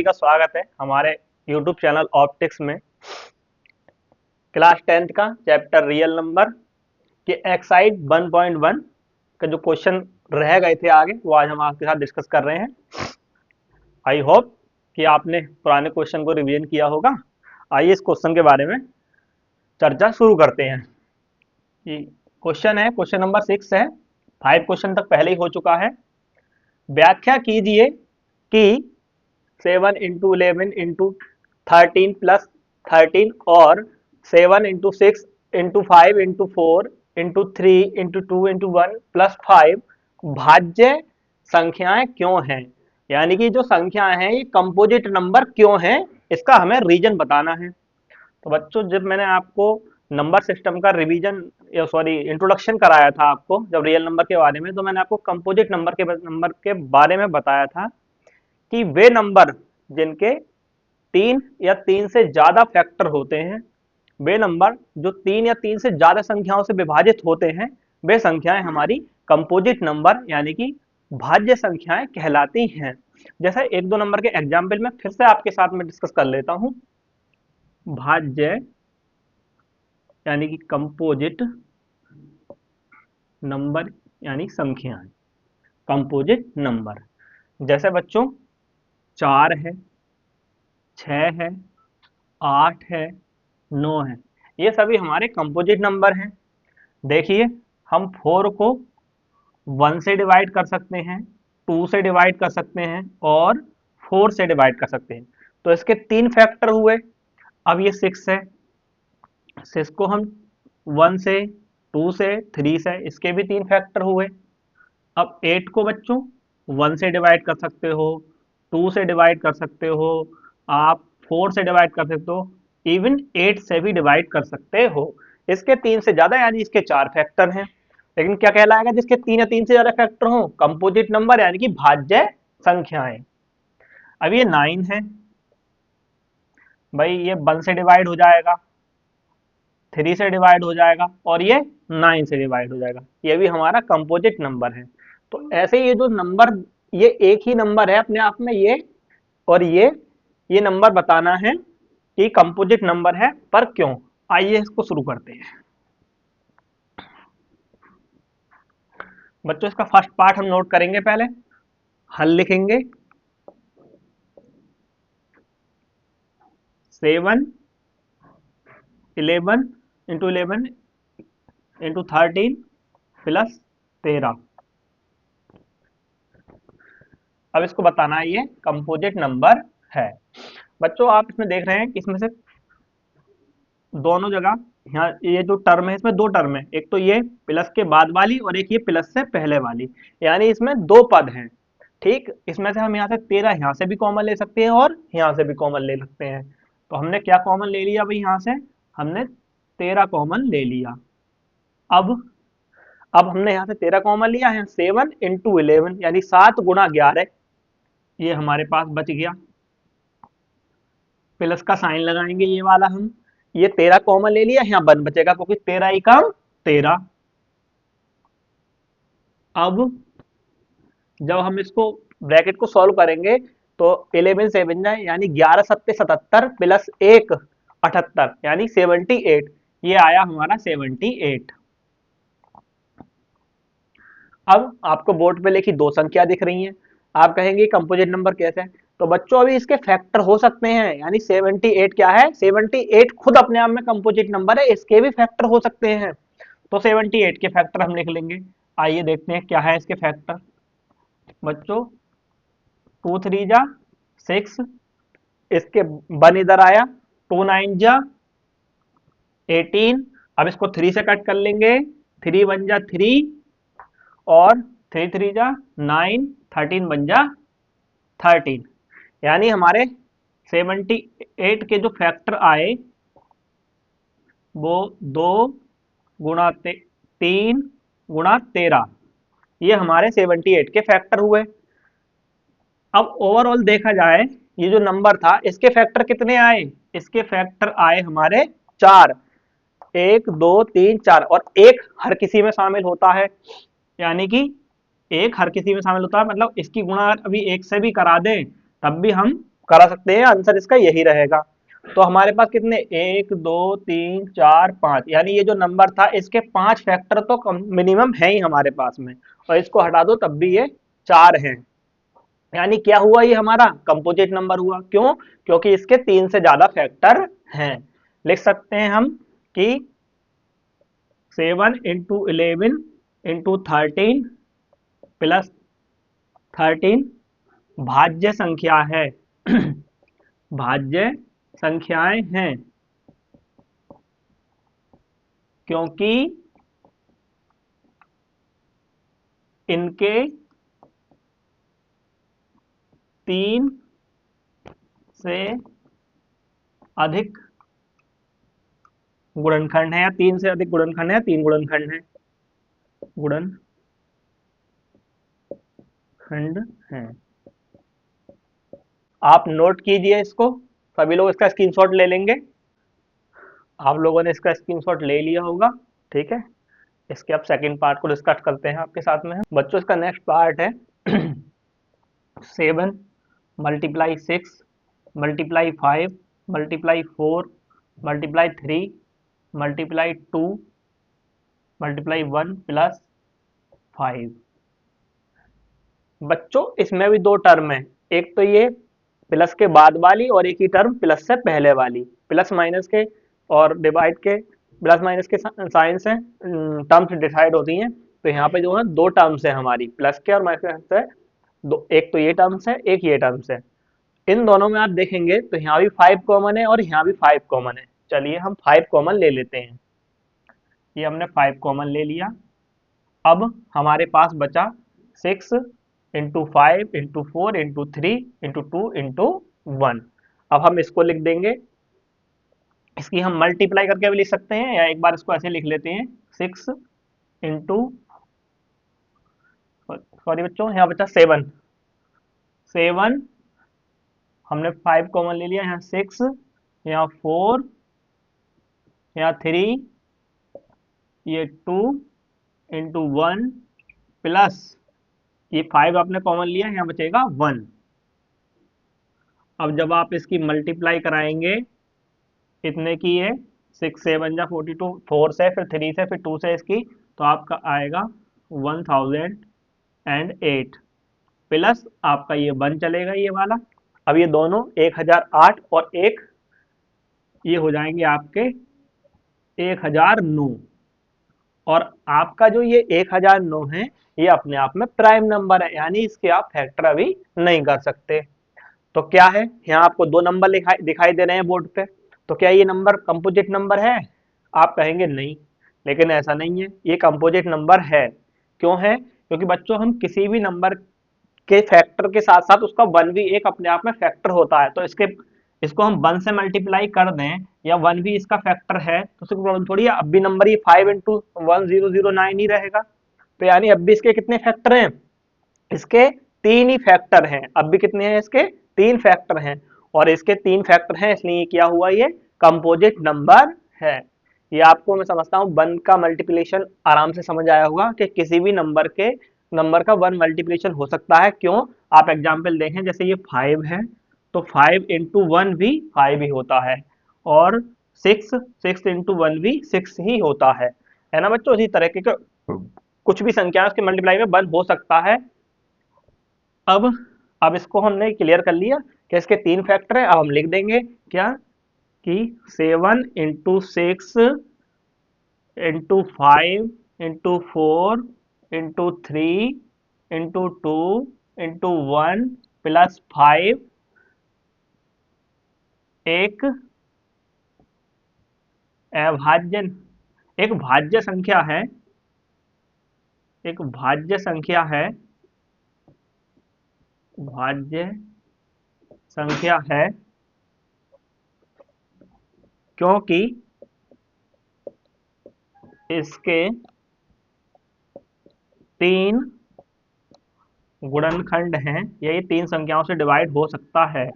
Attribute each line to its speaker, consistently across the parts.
Speaker 1: का स्वागत है हमारे YouTube चैनल ऑप्टिक्स में। क्लास 10th का चैप्टर रियल नंबर के एक्साइड 1.1 का जो क्वेश्चन रह गए थे आगे, वो आज हम आपके साथ डिस्कस कर रहे हैं। आई होप कि आपने पुराने क्वेश्चन को रिवीजन किया होगा। आइए इस क्वेश्चन के बारे में चर्चा शुरू करते हैं। ये क्वेश्चन है, क्वेश्चन नंबर 6 है। 5 क्वेश्चन तक पहले ही हो चुका है। व्याख्या कीजिए कि 7 इंटू 11 इंटू 13 प्लस 13 और 7 into 6 into 5 into 4 into 3 into 2 into 1 plus 5 भाज्य संख्याएं क्यों हैं। यानी कि जो संख्याएं हैं ये कंपोजिट नंबर क्यों हैं, इसका हमें रीजन बताना है। तो बच्चों, जब मैंने आपको नंबर सिस्टम का रिवीजन इंट्रोडक्शन कराया था आपको जब रियल नंबर के बारे में, तो मैंने आपको कंपोजिट नंबर के बारे में बताया था कि वे नंबर जिनके 3 या 3 से ज्यादा फैक्टर होते हैं, वे नंबर जो 3 या 3 से ज्यादा संख्याओं से विभाजित होते हैं, वे संख्याएं हमारी कंपोजिट नंबर यानी कि भाज्य संख्याएं कहलाती हैं। जैसे एक दो नंबर के एग्जाम्पल में फिर से आपके साथ में डिस्कस कर लेता हूं। भाज्य यानी कि कंपोजिट नंबर यानी संख्याएं, कंपोजिट नंबर। जैसे बच्चों 4 है, 6 है, 8 है, 9 है, ये सभी हमारे कंपोजिट नंबर हैं। देखिए, हम 4 को 1 से डिवाइड कर सकते हैं, 2 से डिवाइड कर सकते हैं और 4 से डिवाइड कर सकते हैं। तो इसके 3 फैक्टर हुए। अब ये 6 है, 6 को हम 1 से, 2 से, 3 से, इसके भी 3 फैक्टर हुए। अब 8 को बच्चों 1 से डिवाइड कर सकते हो, 2 से डिवाइड कर सकते हो, आप 4 से डिवाइड कर सकते हो, इवन 8 से भी डिवाइड कर सकते हो। इसके 3 से ज्यादा यानी इसके 4 फैक्टर हैं। लेकिन क्या कहलाएगा जिसके 3 या 3 से ज्यादा फैक्टर हो? कंपोजिट नंबर यानी कि भाज्य संख्याएं। अब ये 9 है भाई, ये 1 से डिवाइड हो जाएगा, 3 से डिवाइड हो जाएगा और ये 9 से डिवाइड हो जाएगा। ये भी हमारा कंपोजिट नंबर है। तो ऐसे ये जो नंबर, ये एक ही नंबर है अपने आप में, ये और ये नंबर बताना है कि कंपोजिट नंबर है, पर क्यों। आइए इसको शुरू करते हैं। बच्चों, इसका फर्स्ट पार्ट हम नोट करेंगे, पहले हल लिखेंगे। 7 11 इंटू 11 इंटू 13 प्लस 13। अब इसको बताना है ये कंपोजिट नंबर है। बच्चों, आप इसमें देख रहे हैं कि इसमें से दोनों जगह, यहाँ ये जो टर्म है इसमें 2 टर्म है, एक तो ये प्लस के बाद वाली और एक ये प्लस से पहले वाली, यानी इसमें 2 पद हैं। ठीक, इसमें से हम यहाँ से 13 यहाँ से भी कॉमन ले सकते हैं और यहाँ से भी कॉमन ले सकते हैं। तो हमने क्या कॉमन ले लिया भाई, यहाँ से हमने 13 कॉमन ले लिया। अब हमने यहाँ से 13 कॉमन लिया है, 7 इंटू 11 यानी 7 गुणा 11, ये हमारे पास बच गया। प्लस का साइन लगाएंगे ये वाला हम, ये 13 कॉमन ले लिया, यहाँ 1 बचेगा क्योंकि 13 ही कम 13। अब जब हम इसको ब्रैकेट को सॉल्व करेंगे तो 11 7 जाए यानी 11 सत्ते 77 प्लस 1 78 यानी 78, ये आया हमारा 78। अब आपको बोर्ड पे लिखी 2 संख्या दिख रही हैं, आप कहेंगे कंपोजिट नंबर कैसे है? तो बच्चों अभी इसके फैक्टर हो सकते हैं, यानी 78 क्या है, 78 खुद अपने आप में कंपोजिट नंबर है, इसके भी फैक्टर हो सकते हैं। तो 78 के फैक्टर हम लिख लेंगे। आइए देखते हैं क्या है इसके फैक्टर। बच्चों 2 3 जा 6, इसके 1 इधर आया, 2 9 जा 18। अब इसको 3 से कट कर लेंगे, 3 1 जा 3 और 3 3 जा 9, 13 बन जा 13। यानी हमारे 78 के जो फैक्टर आए वो 2 गुणा 3 गुणा 13, ये हमारे 78 के फैक्टर हुए। अब ओवरऑल देखा जाए, ये जो नंबर था इसके फैक्टर कितने आए? इसके फैक्टर आए हमारे 4, 1 2 3 4 और एक हर किसी में शामिल होता है, यानी कि एक हर किसी में शामिल होता है, मतलब इसकी गुणा अभी 1 से भी करा दें तब भी हम करा सकते हैं, आंसर इसका यही रहेगा। तो हमारे पास कितने, 1 2 3 4 5, यानी ये जो नंबर था इसके 5 फैक्टर तो मिनिमम है ही हमारे पास में, और इसको हटा दो तब भी ये 4 हैं। यानी क्या हुआ, ये हमारा कंपोजिट नंबर हुआ। क्यों? क्योंकि इसके 3 से ज्यादा फैक्टर हैं। लिख सकते हैं हम कि 7 इंटू 11 इंटू 13 प्लस 13 भाज्य संख्या है। भाज्य संख्याएं हैं, क्योंकि इनके 3 से अधिक गुणनखंड है, या 3 से अधिक गुणनखंड है, 3 गुणनखंड है, गुणनखंड है। आप नोट कीजिए इसको, सभी लोग इसका स्क्रीनशॉट ले लेंगे। आप लोगों ने इसका स्क्रीनशॉट ले लिया होगा, ठीक है। इसके अब सेकंड पार्ट को डिस्कस करते हैं आपके साथ में। बच्चों इसका नेक्स्ट पार्ट है 7 multiply 6 multiply 5 multiply 4 multiply 3 multiply 2 multiply 1 plus 5। बच्चों इसमें भी दो टर्म है, एक तो ये प्लस के बाद वाली और एक ही टर्म प्लस से पहले वाली। प्लस माइनस के और डिवाइड के, प्लस माइनस के साइन से टर्म्स डिसाइड होती हैं। तो यहाँ पे जो है दो टर्म्स है हमारी, प्लस के और माइनस से दो, एक तो ये टर्म्स है, एक ये टर्म्स है। इन दोनों में आप देखेंगे तो यहाँ भी 5 कॉमन है और यहाँ भी 5 कॉमन है। चलिए हम 5 कॉमन ले लेते हैं। ये हमने 5 कॉमन ले लिया। अब हमारे पास बचा 6 into 5 into 4 into 3 into 2 into 1। अब हम इसको लिख देंगे, इसकी हम मल्टीप्लाई करके भी लिख सकते हैं, या एक बार इसको ऐसे लिख लेते हैं 6 इंटू, सॉरी बच्चों यहाँ बचा 7, हमने 5 कॉमन ले लिया, यहाँ 6, यहाँ 4, यहाँ 3, ये 2 इंटू 1 प्लस ये 5 आपने कॉमन लिया, यहाँ बचेगा 1। अब जब आप इसकी मल्टीप्लाई कराएंगे, कितने की है, 6 7 जा 42, 4 से फिर 3 से फिर 2 से इसकी, तो आपका आएगा 1008 प्लस आपका ये 1 चलेगा ये वाला। अब ये दोनों 1008 और एक ये हो जाएंगे आपके 1009, और आपका जो ये 1009 है ये अपने आप में प्राइम नंबर है, यानी इसके आप फैक्टर अभी नहीं कर सकते। तो क्या है, यहाँ आपको दो नंबर दिखाई दे रहे हैं बोर्ड पे, तो क्या ये नंबर कंपोजिट नंबर है? आप कहेंगे नहीं, लेकिन ऐसा नहीं है, ये कंपोजिट नंबर है। क्यों है? क्योंकि बच्चों हम किसी भी नंबर के फैक्टर के साथ साथ उसका 1 भी एक अपने आप में फैक्टर होता है। तो इसको हम 1 से मल्टीप्लाई कर दें या 1 भी इसका फैक्टर है तो उसको प्रॉब्लम थोड़ी है। अब भी नंबर ये 5 इंटू 1009 ही रहेगा। तो यानी अब भी इसके कितने फैक्टर हैं? इसके 3 ही फैक्टर हैं। अब भी कितने हैं इसके? 3 फैक्टर हैं, और इसके 3 फैक्टर हैं, इसलिए क्या हुआ, ये कंपोजिट नंबर है। ये आपको मैं समझता हूँ 1 का मल्टीप्लिकेशन आराम से समझ आया होगा कि किसी भी नंबर का 1 मल्टीप्लिकेशन हो सकता है। क्यों? आप एग्जाम्पल देखें, जैसे ये 5 है तो 5 इंटू 1 भी 5 ही होता है, और 6 इंटू 1 भी 6 ही होता है ना बच्चों। इसी तरह के कुछ भी संख्या उसके मल्टीप्लाई में 1 हो सकता है। अब इसको हमने क्लियर कर लिया कि इसके 3 फैक्टर है। अब हम लिख देंगे क्या कि 7 into 6 into 5 into 4 into 3 into 2 into 1 plus 5 एक भाज्य संख्या है, एक भाज्य संख्या है, भाज्य संख्या है, क्योंकि इसके 3 गुणनखंड हैं, यही 3 संख्याओं से डिवाइड हो सकता है।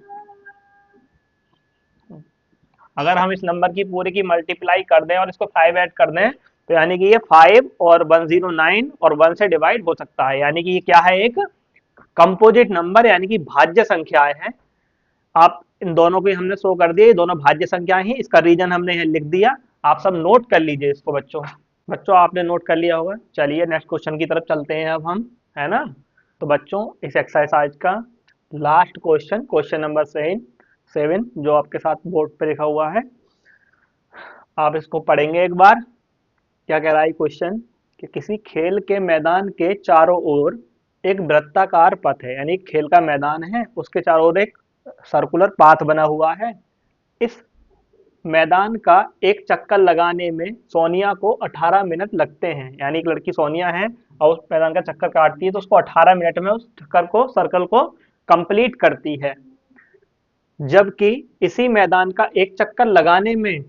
Speaker 1: अगर हम इस नंबर की पूरे की मल्टीप्लाई कर दें और इसको 5 ऐड कर दें तो यानी कि ये 5 और 109 और 1 से डिवाइड हो सकता है, यानी कि ये क्या है, एक कंपोजिट नंबर, यानी कि भाज्य संख्याएं हैं। आप इन दोनों को हमने शो कर दिया, ये दोनों भाज्य संख्या ही, इसका रीजन हमने यहाँ लिख दिया। आप सब नोट कर लीजिए इसको बच्चों। बच्चों आपने नोट कर लिया होगा। चलिए नेक्स्ट क्वेश्चन की तरफ चलते हैं अब हम, है ना। तो बच्चों इस एक्सरसाइज का लास्ट क्वेश्चन, क्वेश्चन नंबर 7 जो आपके साथ बोर्ड पे लिखा हुआ है, आप इसको पढ़ेंगे एक बार। क्या कह रहा है क्वेश्चन कि किसी खेल के मैदान के चारों ओर एक वृत्ताकार पथ है, यानी खेल का मैदान है, उसके चारों ओर एक सर्कुलर पाथ बना हुआ है। इस मैदान का एक चक्कर लगाने में सोनिया को 18 मिनट लगते हैं, यानी एक लड़की सोनिया है और उस मैदान का चक्कर काटती है तो उसको 18 मिनट में उस चक्कर को, सर्कल को कंप्लीट करती है। जबकि इसी मैदान का एक चक्कर लगाने में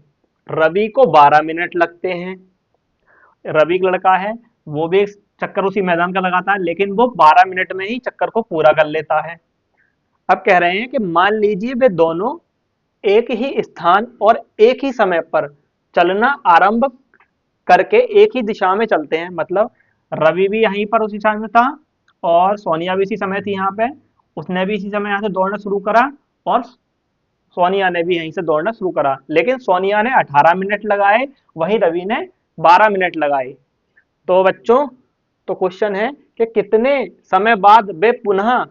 Speaker 1: रवि को 12 मिनट लगते हैं। रवि एक लड़का है, वो भी एक चक्कर उसी मैदान का लगाता है, लेकिन वो 12 मिनट में ही चक्कर को पूरा कर लेता है। अब कह रहे हैं कि मान लीजिए वे दोनों एक ही स्थान और एक ही समय पर चलना आरंभ करके एक ही दिशा में चलते हैं। मतलब रवि भी यहीं पर उसी समय में था और सोनिया भी इसी समय थी यहाँ पे, उसने भी इसी समय यहाँ से दौड़ना शुरू करा और सोनिया ने भी यहीं से दौड़ना शुरू करा, लेकिन सोनिया ने 18 मिनट लगाए, वहीं रवि ने 12 मिनट लगाए। तो बच्चों, तो क्वेश्चन है कि कितने समय बाद वे पुनः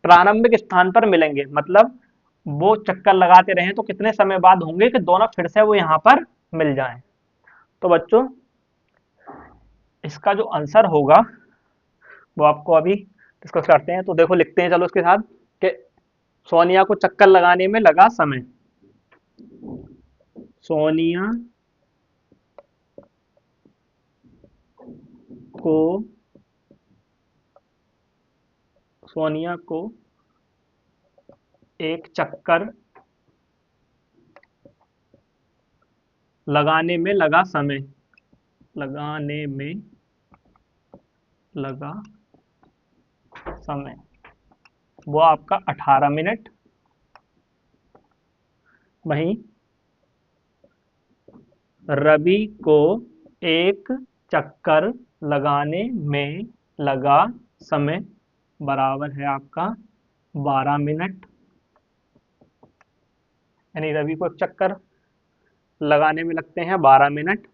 Speaker 1: प्रारंभिक स्थान पर मिलेंगे। मतलब वो चक्कर लगाते रहे तो कितने समय बाद होंगे कि दोनों फिर से वो यहाँ पर मिल जाएं। तो बच्चों इसका जो आंसर होगा वो आपको अभी डिस्कस करते हैं। तो देखो लिखते हैं चलो इसके साथ कि सोनिया को चक्कर लगाने में लगा समय, सोनिया को सोनिया को एक चक्कर लगाने में लगा समय, लगाने में लगा समय वो आपका 18 मिनट। वहीं रवि को एक चक्कर लगाने में लगा समय बराबर है आपका 12 मिनट। यानी रवि को एक चक्कर लगाने में लगते हैं 12 मिनट।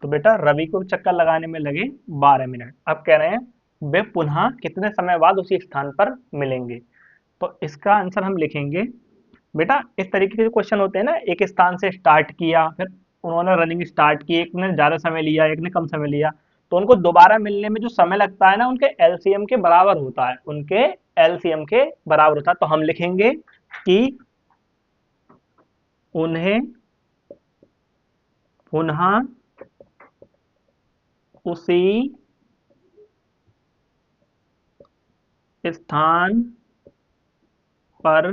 Speaker 1: तो बेटा रवि को चक्कर लगाने में लगे 12 मिनट। अब कह रहे हैं वे पुनः कितने समय बाद उसी स्थान पर मिलेंगे। तो इसका आंसर हम लिखेंगे बेटा, इस तरीके के जो क्वेश्चन होते हैं ना, एक स्थान से स्टार्ट किया, फिर उन्होंने रनिंग स्टार्ट की, एक ने ज़्यादा समय लिया, एक ने कम समय लिया, तो उनको दोबारा मिलने में जो समय लगता है ना, उनके एलसीएम के बराबर होता है, उनके एलसीएम के बराबर होता है। तो हम लिखेंगे कि उन्हें पुनः उसी स्थान पर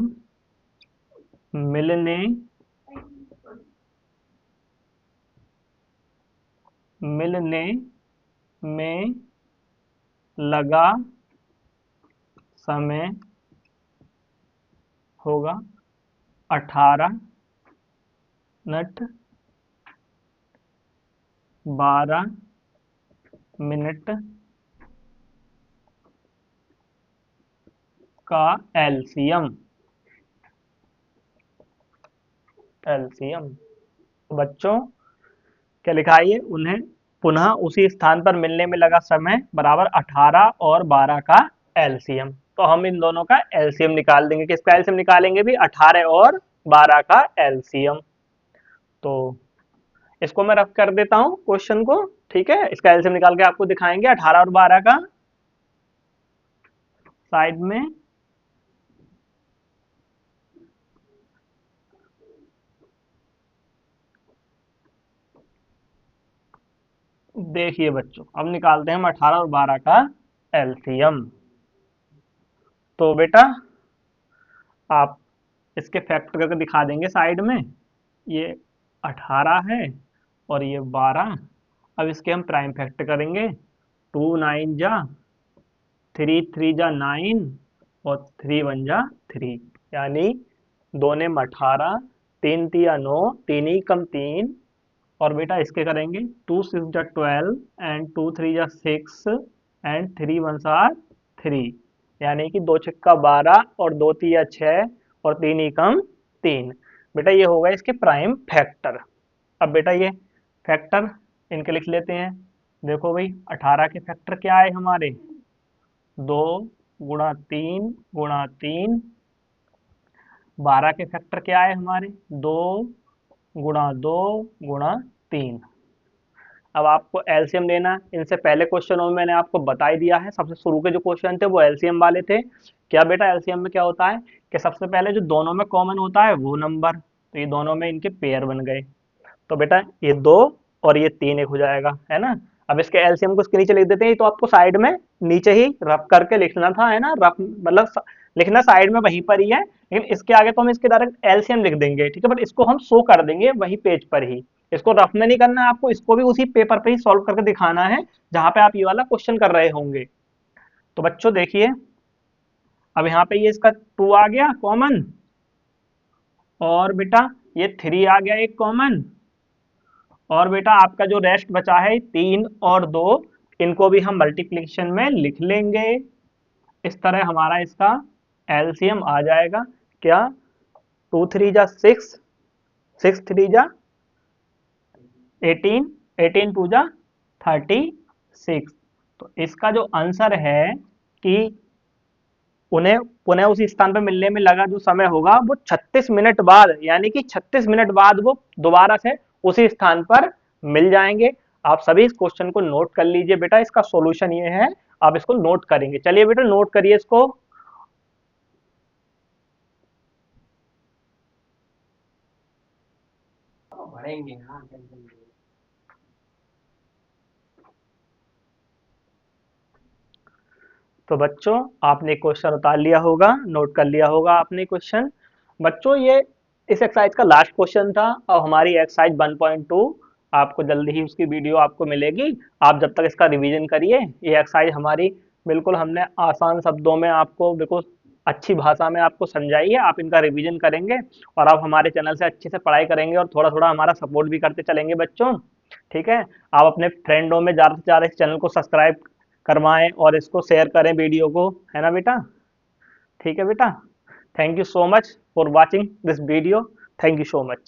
Speaker 1: मिलने में लगा समय होगा 18 मिनट 12 मिनट का एलसीएम। बच्चों क्या लिखा है, उन्हें पुनः उसी स्थान पर मिलने में लगा समय बराबर 18 और 12 का एलसीएम। तो हम इन दोनों का एलसीएम निकाल देंगे। किसका एलसीएम निकालेंगे भी, 18 और 12 का एलसीएम। तो इसको मैं रफ कर देता हूं क्वेश्चन को, ठीक है। इसका एलसीएम निकाल के आपको दिखाएंगे 18 और 12 का साइड में। देखिए बच्चों, अब निकालते हैं हम 18 और 12 का एलसीएम। तो बेटा आप इसके फैक्टर करके दिखा देंगे साइड में, ये 18 है और ये 12। अब इसके हम प्राइम फैक्टर करेंगे, 2 9 जा 3 3 जा 9 और 3 1 जा 3, यानी 2 ने 18, 3 3 9, 3 ही कम 3 और बेटा इसके करेंगे 2 6 जा 12 एंड 2 3 जा 6 एंड 3 1 आर 3, यानी कि 2 छक्का 12 और 2 तिया 6 और 3 एकम 3। बेटा ये होगा इसके प्राइम फैक्टर। अब बेटा ये फैक्टर इनके लिख लेते हैं। देखो भाई 18 के फैक्टर क्या आए हमारे, 2 गुणा 3 गुणा 3। 12 के फैक्टर क्या आए हमारे, 2 गुणा 2 गुणा 3। अब आपको एलसीएम लेना है। इनसे पहले क्वेश्चनों में मैंने आपको बता ही दिया है, सबसे शुरू के जो क्वेश्चन थे वो एलसीएम वाले थे। क्या बेटा एलसीएम में क्या होता है कि सबसे पहले जो दोनों में कॉमन होता है वो नंबर, तो ये दोनों में इनके पेयर बन गए। तो बेटा ये 2 और ये 3 एक हो जाएगा, है ना। अब इसके एलसीएम को इसके नीचे लिख देते हैं, तो आपको साइड में नीचे ही रफ करके लिखना था, है ना। रफ मतलब लिखना साइड में वहीं पर ही है, लेकिन इसके आगे तो हम इसके डायरेक्ट एलसीएम लिख देंगे, ठीक है। बट इसको हम शो कर देंगे वही पेज पर ही, इसको रफ में नहीं करना है आपको, इसको भी उसी पेपर पे ही सॉल्व करके दिखाना है जहां पे आप ये वाला क्वेश्चन कर रहे होंगे। तो बच्चों देखिए, अब यहाँ पे ये इसका 2 आ गया कॉमन, और बेटा ये 3 आ गया एक कॉमन, और बेटा आपका जो रेस्ट बचा है 3 और 2, इनको भी हम मल्टीप्लिकेशन में लिख लेंगे। इस तरह हमारा इसका एलसीएम आ जाएगा क्या, 2 3 जा 6, 6 3 जा 18, 18 2 जा 36। तो इसका जो आंसर है कि उन्हें पुनः उसी स्थान पर मिलने में लगा जो समय होगा वो 36 मिनट बाद, यानी कि 36 मिनट बाद वो दोबारा से उसी स्थान पर मिल जाएंगे। आप सभी इस क्वेश्चन को नोट कर लीजिए बेटा, इसका सॉल्यूशन ये है, आप इसको नोट करेंगे। चलिए बेटा नोट करिए इसको। तो बच्चों आपने क्वेश्चन उतार लिया होगा, नोट कर लिया होगा आपने क्वेश्चन। बच्चों ये इस एक्सरसाइज का लास्ट क्वेश्चन था, और हमारी एक्सरसाइज 1.2 आपको जल्दी ही उसकी वीडियो आपको मिलेगी। आप जब तक इसका रिवीजन करिए। ये एक्सरसाइज हमारी बिल्कुल हमने आसान शब्दों में आपको बिल्कुल अच्छी भाषा में आपको समझाई है। आप इनका रिवीजन करेंगे और आप हमारे चैनल से अच्छे से पढ़ाई करेंगे और थोड़ा थोड़ा हमारा सपोर्ट भी करते चलेंगे बच्चों, ठीक है। आप अपने फ्रेंडों में ज़्यादा से ज़्यादा इस चैनल को सब्सक्राइब करवाएं और इसको शेयर करें वीडियो को, है ना बेटा। ठीक है बेटा, thank you so much for watching this video, thank you so much.